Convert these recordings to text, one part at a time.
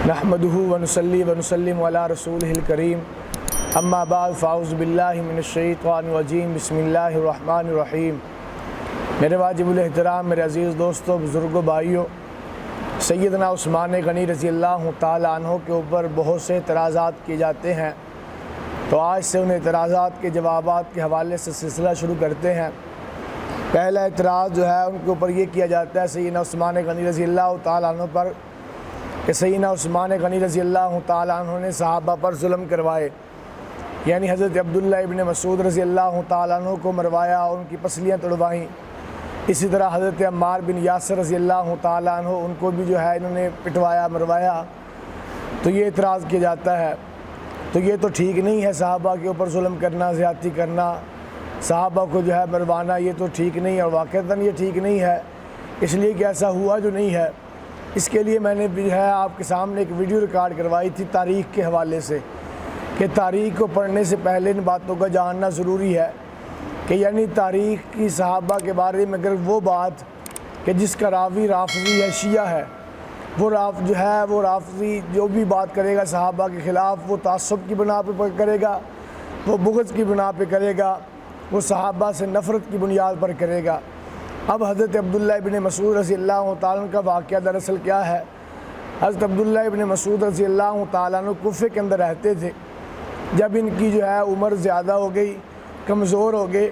نحمده ونصلي ونسلم على رسوله الكريم اما بعد فاعوذ باللہ من الشیطان الرجیم بسم اللہ الرحمن الرحیم۔ میرے واجب الاحترام میرے عزیز دوستوں، بزرگوں، بھائیوں، سیدنا عثمان غنی رضی اللہ تعالیٰ عنہ کے اوپر بہت سے اعتراضات کیے جاتے ہیں، تو آج سے ان اعتراضات کے جوابات کے حوالے سے سلسلہ شروع کرتے ہیں۔ پہلا اعتراض جو ہے ان کے اوپر یہ کیا جاتا ہے سیدنا عثمان غنی رضی اللہ تعالیٰ عنہ پر کہ سیدنا عثمان غنی رضی اللہ تعالیٰ عنہ نے صحابہ پر ظلم کروائے، یعنی حضرت عبداللہ ابن مسعود رضی اللہ تعالیٰ عنہ کو مروایا اور ان کی پسلیاں توڑوائیں۔ اسی طرح حضرت عمار بن یاسر رضی اللہ تعالیٰ عنہ ان کو بھی جو ہے انہوں نے پٹوایا، مروایا، تو یہ اعتراض کیا جاتا ہے۔ تو یہ تو ٹھیک نہیں ہے، صحابہ کے اوپر ظلم کرنا، زیادتی کرنا، صحابہ کو جو ہے مروانا، یہ تو ٹھیک نہیں ہے اور واقعتاً یہ ٹھیک نہیں ہے، اس لیے کہ ایسا ہوا جو نہیں ہے۔ اس کے لیے میں نے جو ہے آپ کے سامنے ایک ویڈیو ریکارڈ کروائی تھی تاریخ کے حوالے سے، کہ تاریخ کو پڑھنے سے پہلے ان باتوں کا جاننا ضروری ہے کہ یعنی تاریخ کی صحابہ کے بارے میں اگر وہ بات کہ جس کا راوی رافضی ہے، شیعہ ہے، وہ رافضی جو بھی بات کرے گا صحابہ کے خلاف، وہ تعصب کی بنا پہ کرے گا، وہ بغض کی بنا پہ کرے گا، وہ صحابہ سے نفرت کی بنیاد پر کرے گا۔ اب حضرت عبداللہ ابن مسعود رضی اللہ تعالیٰ عنہ کا واقعہ دراصل کیا ہے؟ حضرت عبداللہ ابن مسعود رضی اللہ تعالیٰ عنہ کوفے کے اندر رہتے تھے۔ جب ان کی جو ہے عمر زیادہ ہو گئی، کمزور ہو گئے،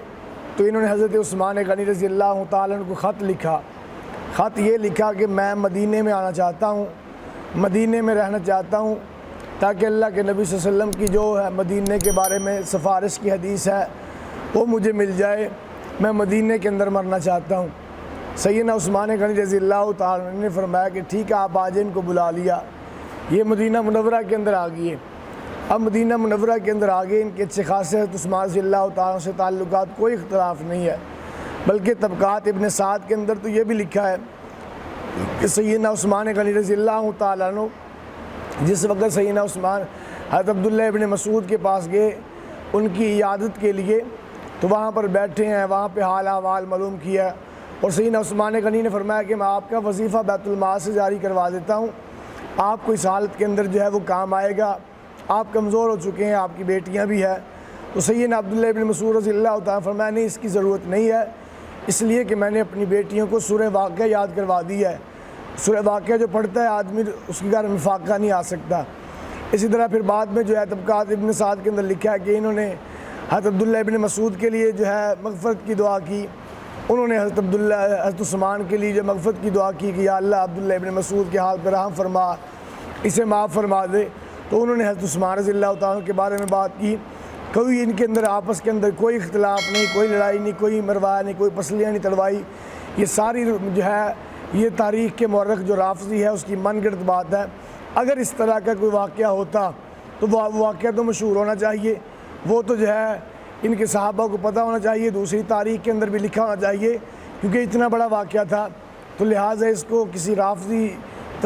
تو انہوں نے حضرت عثمان غنی رضی اللہ تعالیٰ عنہ کو خط لکھا۔ خط یہ لکھا کہ میں مدینے میں آنا چاہتا ہوں، مدینے میں رہنا چاہتا ہوں، تاکہ اللہ کے نبی صلی اللہ علیہ وسلم کی جو ہے مدینے کے بارے میں سفارش کی حدیث ہے وہ مجھے مل جائے، میں مدینے کے اندر مرنا چاہتا ہوں۔ سیدنا عثمان غنی رضی اللہ تعالیٰ عنہ نے فرمایا کہ ٹھیک ہے، آپ آج ان کو بلا لیا۔ یہ مدینہ منورہ کے اندر آ گئے۔ اب مدینہ منورہ کے اندر آگے ان کے اچھے خاصے حضرت عثمان رضی اللہ تعالیٰ سے تعلقات، کوئی اختلاف نہیں ہے، بلکہ طبقات ابن سعد کے اندر تو یہ بھی لکھا ہے کہ سیدنا عثمان غنی رضی اللہ تعالیٰ عنہ جس وقت سیدنا عثمان حضرت عبداللہ ابن مسعود کے پاس گئے ان کی عیادت کے لیے، تو وہاں پر بیٹھے ہیں، وہاں پہ حال احوال معلوم کیا، اور سیدنا عثمان غنی نے فرمایا کہ میں آپ کا وظیفہ بیت المال سے جاری کروا دیتا ہوں، آپ کو اس حالت کے اندر جو ہے وہ کام آئے گا، آپ کمزور ہو چکے ہیں، آپ کی بیٹیاں بھی ہیں۔ تو سیدنا عبداللہ ابن مسعود رضی اللہ تعالیٰ فرمایا نہیں، اس کی ضرورت نہیں ہے، اس لیے کہ میں نے اپنی بیٹیوں کو سورہ واقعہ یاد کروا دی ہے۔ سورہ واقعہ جو پڑھتا ہے آدمی اس کے گھر میں فاقہ نہیں آ سکتا۔ اسی طرح پھر بعد میں جو ہے طبقات ابن سعد کے اندر لکھا ہے کہ انہوں نے حضرت عبداللہ ابن مسعود کے لیے جو ہے مغفرت کی دعا کی، انہوں نے حضرت عثمان کے لیے جو مغفرت کی دعا کی کہ یا اللہ عبداللہ ابن مسعود کے حال پر رحم فرما، اسے معاف فرما دے، تو انہوں نے حضرت عثمان رضی اللہ تعالیٰ کے بارے میں بات کی۔ کوئی ان کے اندر آپس کے اندر کوئی اختلاف نہیں، کوئی لڑائی نہیں، کوئی مروایا نہیں، کوئی پسلیاں نہیں تڑوائی۔ یہ ساری جو ہے یہ تاریخ کے مورخ جو رافضی ہے اس کی من گڑت بات ہے۔ اگر اس طرح کا کوئی واقعہ ہوتا تو وہ واقعہ تو مشہور ہونا چاہیے، وہ تو جو ہے ان کے صحابہ کو پتہ ہونا چاہیے، دوسری تاریخ کے اندر بھی لکھا ہونا چاہیے، کیونکہ اتنا بڑا واقعہ تھا، تو لہٰذا اس کو کسی رافضی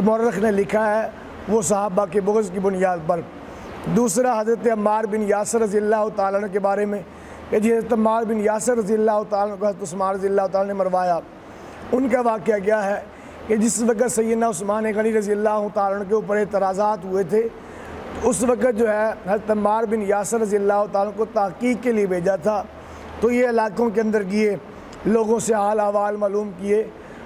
مورخ نے لکھا ہے وہ صحابہ کے بغض کی بنیاد پر۔ دوسرا حضرت عمار بن یاسر رضی اللہ تعالیٰ عنہ کے بارے میں کہ جی حضرت عمار بن یاسر رضی اللہ تعالیٰ عنہ کو حضرت عثمان رضی اللہ تعالیٰ نے مروایا۔ ان کا واقعہ کیا ہے کہ جس وقت سیدنا عثمان غنی رضی اللہ تعالیٰ عنہ کے اوپر اعتراضات ہوئے تھے، تو اس وقت جو ہے حضرت عمار بن یاسر رضی اللہ تعالیٰ عنہ کو تحقیق کے لیے بھیجا تھا، تو یہ علاقوں کے اندر گئے، لوگوں سے حال احوال معلوم کیے،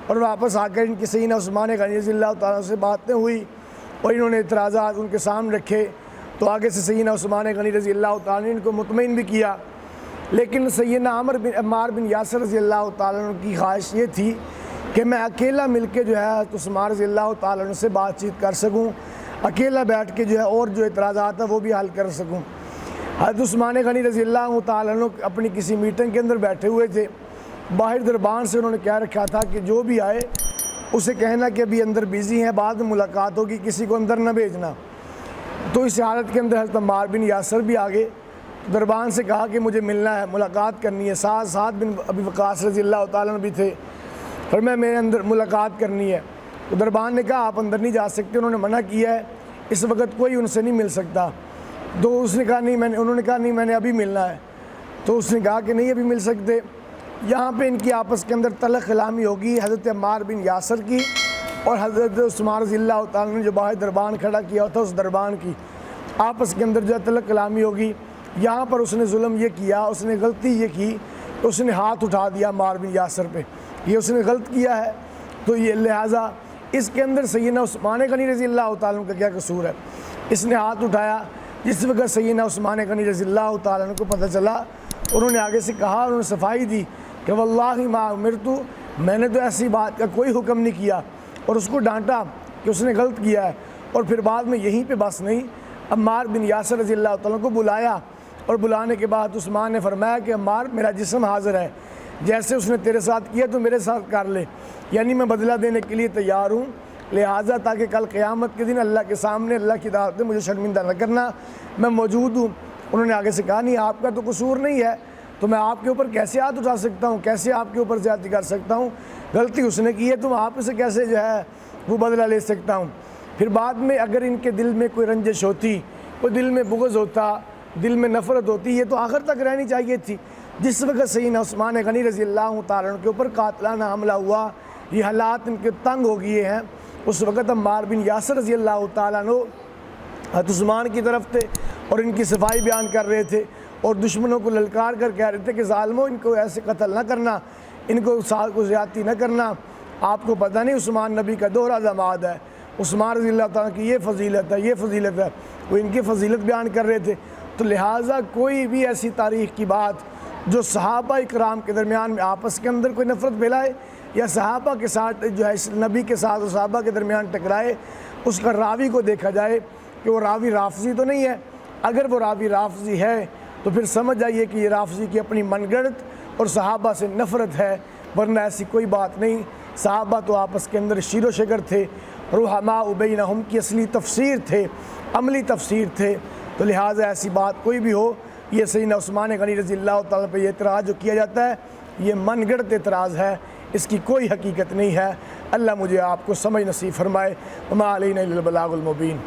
اور واپس آ کر ان کی سیدنا عثمان غنی رضی اللہ تعالیٰ عنہ سے باتیں ہوئی اور انہوں نے اعتراضات ان کے سامنے رکھے، تو آگے سے سیدنا عثمان غنی رضی اللہ تعالیٰ نے ان کو مطمئن بھی کیا۔ لیکن سیدنا عمار بن یاسر رضی اللہ تعالیٰ عنہ کی خواہش یہ تھی کہ میں اکیلا مل کے جو ہے عثمان رضی اللہ تعالیٰ عنہ سے بات چیت کر سکوں، اکیلا بیٹھ کے جو ہے اور جو اعتراضات ہیں وہ بھی حل کر سکوں۔ حضرت عثمان غنی رضی اللہ تعالیٰ عنہ اپنی کسی میٹنگ کے اندر بیٹھے ہوئے تھے، باہر دربان سے انہوں نے کہہ رکھا تھا کہ جو بھی آئے اسے کہنا کہ ابھی اندر بیزی ہیں، بعد میں ملاقات ہوگی، کسی کو اندر نہ بھیجنا۔ تو اس حالت کے اندر حضرت عمار بن یاسر بھی آگے دربان سے کہا کہ مجھے ملنا ہے، ملاقات کرنی ہے۔ سعد بن ابی وقاص رضی اللہ تعالیٰ عنہ بھی تھے، پھر میرے اندر ملاقات کرنی ہے۔ تو دربان نے کہا آپ اندر نہیں جا سکتے، انہوں نے منع کیا ہے، اس وقت کوئی ان سے نہیں مل سکتا۔ تو اس نے کہا نہیں، انہوں نے کہا نہیں میں نے ابھی ملنا ہے۔ تو اس نے کہا کہ نہیں ابھی مل سکتے۔ یہاں پہ ان کی آپس کے اندر تلخ کلامی ہوگی حضرت عمار بن یاسر کی اور حضرت عثمان رضی اللہ تعالیٰ نے جو باہر دربان کھڑا کیا تھا اس دربان کی آپس کے اندر جو ہے تلق کلامی ہوگی. یہاں پر اس نے ظلم یہ کیا, اس نے غلطی یہ کی, اس نے ہاتھ اٹھا دیا عمار بن یاسر پہ, یہ اس نے غلط کیا ہے. تو یہ لہٰذا اس کے اندر سیدنا عثمان غنی رضی اللہ تعالیٰ کا کیا قصور ہے؟ اس نے ہاتھ اٹھایا. جس وقت سیدنا عثمان غنی رضی اللہ تعالیٰ کو پتہ چلا, انہوں نے آگے سے کہا, انہوں نے صفائی دی کہ واللہ ما امرتو, میں نے تو ایسی بات کا کوئی حکم نہیں کیا, اور اس کو ڈانٹا کہ اس نے غلط کیا ہے. اور پھر بعد میں یہیں پہ بس نہیں, عمار بن یاسر رضی اللہ تعالیٰ کو بلایا, اور بلانے کے بعد عثمان نے فرمایا کہ عمار میرا جسم حاضر ہے, جیسے اس نے تیرے ساتھ کیا تو میرے ساتھ کر لے, یعنی میں بدلہ دینے کے لیے تیار ہوں, لہٰذا تاکہ کل قیامت کے دن اللہ کے سامنے اللہ کی عدالت میں مجھے شرمندہ نہ کرنا, میں موجود ہوں. انہوں نے آگے سے کہا نہیں, آپ کا تو قصور نہیں ہے, تو میں آپ کے اوپر کیسے ہاتھ اٹھا سکتا ہوں, کیسے آپ کے اوپر زیادتی کر سکتا ہوں, غلطی اس نے کی ہے, تو میں آپ سے کیسے جو ہے وہ بدلہ لے سکتا ہوں. پھر بعد میں اگر ان کے دل میں کوئی رنجش ہوتی, کوئی دل میں بغض ہوتا, دل میں نفرت ہوتی, یہ تو آخر تک رہنی چاہیے تھی. جس وقت سیدنا عثمان غنی رضی اللہ تعالیٰ کے اوپر قاتلانہ حملہ ہوا, یہ حالات ان کے تنگ ہو گئے ہیں, اس وقت عمار بن یاسر رضی اللہ تعالیٰ حضرت عثمان کی طرف تھے اور ان کی صفائی بیان کر رہے تھے, اور دشمنوں کو للکار کر کہہ رہے تھے کہ ظالموں, ان کو ایسے قتل نہ کرنا, ان کو زیادتی نہ کرنا. آپ کو پتہ نہیں عثمان نبی کا دوہرا داماد ہے, عثمان رضی اللہ تعالیٰ کی یہ فضیلت ہے, یہ فضیلت ہے, وہ ان کی فضیلت بیان کر رہے تھے. تو لہٰذا کوئی بھی ایسی تاریخ کی بات جو صحابہ اکرام کے درمیان میں آپس کے اندر کوئی نفرت پھیلائے, یا صحابہ کے ساتھ جو ہے نبی کے ساتھ اور صحابہ کے درمیان ٹکرائے, اس کا راوی کو دیکھا جائے کہ وہ راوی رافضی تو نہیں ہے. اگر وہ راوی رافضی ہے تو پھر سمجھ جائیے کہ یہ رافضی کی اپنی من گڑت اور صحابہ سے نفرت ہے, ورنہ ایسی کوئی بات نہیں. صحابہ تو آپس کے اندر شیر و شگر تھے, رحماء بینہم کی اصلی تفسیر تھے, عملی تفسیر تھے. تو لہٰذا ایسی بات کوئی بھی ہو, یہ سیدنا عثمان غنی رضی اللہ تعالیٰ پہ یہ اعتراض جو کیا جاتا ہے, یہ من گڑت اعتراض ہے, اس کی کوئی حقیقت نہیں ہے. اللہ مجھے آپ کو سمجھ نصیب فرمائے. وما علینا الا البلاغ المبین.